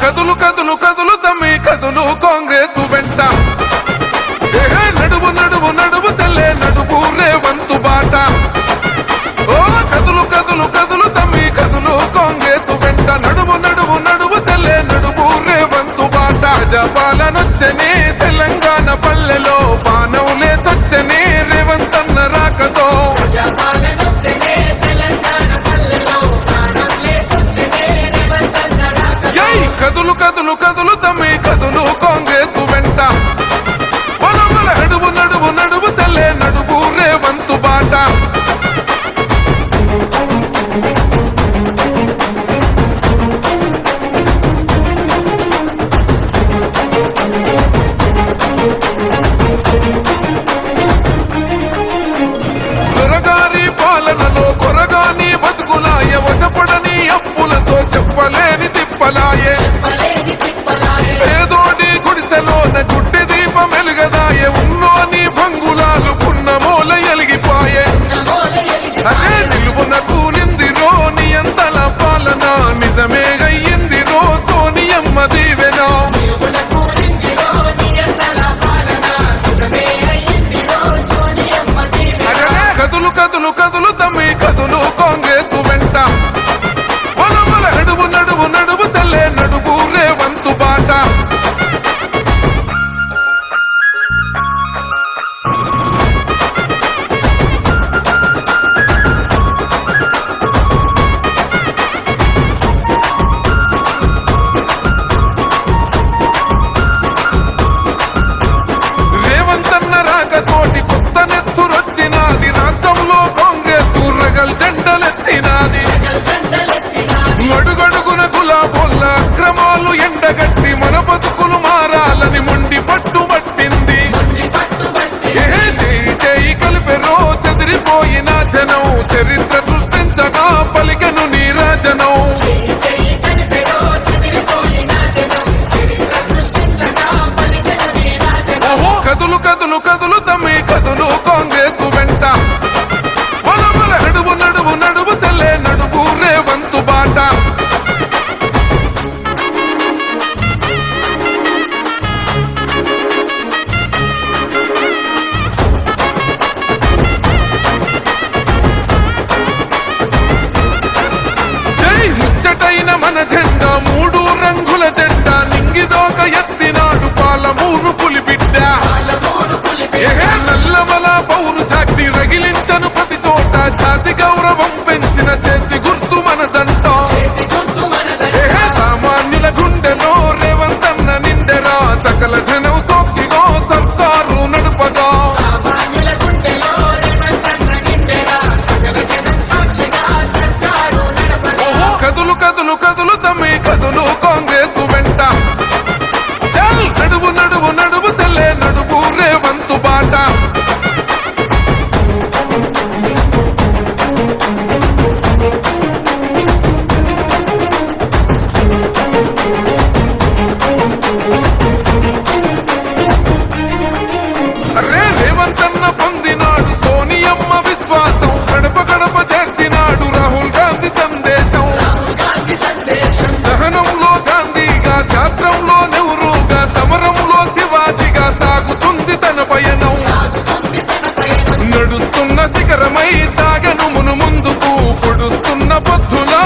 కదులు కదులు కదులు తమ్మి కదులు కాంగ్రెస్ వెంట నడువు నడువు నడువు సెల్లే నడువు రేవంతు బాట. ఓ కదులు కదులు కదులు తమ్మి కదులు కాంగ్రెస్ వెంట నడువు నడువు నడువు సెల్లే నడువు రేవంతు బాట. ప్రజాపాలనొచ్చని తెలంగాణ పల్లెలో పానవులే సచ్చని రేవంతన్న రాకతో. కదులు కదులు కదులు తమ్మి కదులు కాంగ్రెస్ వెంట బలబల నడువు నడువు నడువు సెల్లే నడువు రేవంతు బాట. దొరగారి పాలనలో కొరగాని బతుకులాయ వశపడని అప్పులతో చెప్పలేని తిప్పలాయే. పేదోడి గుడిసెలోన గుడ్డి దీపం వెలుగదాయే ఉన్నోని భంగులాలు పున్నమూల ఎలిగిపాయే. అదే నిలువున కూలిందిరో నియంతల పాలన నిజమే గయ్యిందిరో సోనియమ్మ దీవెనా. కదులు కదులు కదులు తమ్మి కదులు కాంగ్రెస్ వెంట బలబల నడువు నడువు నడువు సెల్లే నడువు రేవంతు బాట. రేవంతన్న రాకతోటి కొత్త నెత్తురొచ్చినాది రాష్ట్రంలో కాంగ్రెస్ రగల్ జెండలెత్తినాది. అడుగడుగున గులాబోళ్ళ అక్రమాలు ఎండగట్టి మన బతుకులు మారాలని మొండి పట్టుబట్టింది. చేయి చేయి కలిపెరో చెదిరిపోయిన జనం చరిత్ర సృష్టించగా పలికెను నీరాజనం. కదులు కదులు కదులు తమ్మి కదులు కాంగ్రెస్ వెంట బలబల నడువు నడువు నడువు సెల్లే నడువు రేవంతు బాట. జై ముచ్చటైన మన జెండా మూడు రంగుల జెండా నింగిదోక ఎత్తినాడు పాలమూరు పులిబిడ్డ. నల్లమల పౌరుషాగ్ని రగిలించను ప్రతి చోట జాతి గౌరవం పెంచిన చేతి గుర్తు మనదంట. సామాన్యుల గుండెలో రేవంతన్న నిండెరా సకల జనం సాక్షిగా సర్కారు నడుపగా. కదులు కదులు కదులు తమ్మి కదులు కాంగ్రెస్ వెంట చల్ నడువు నడువు నడువు సెల్లే నడువు రేవంతు బాట. రేవంతన్న పొందినాడు సోనియమ్మ విశ్వాసం గడప గడప చేర్చినాడు రాహుల్ గాంధీ సందేశం. సహనంలో గాంధీగా శాస్త్రంలో నెహ్రూగా సమరంలో శివాజీగా సాగుతుంది తన పయనం. నడుస్తున్న శిఖరమై సాగను మును ముందుకు పొడుస్తున్న పొద్దులా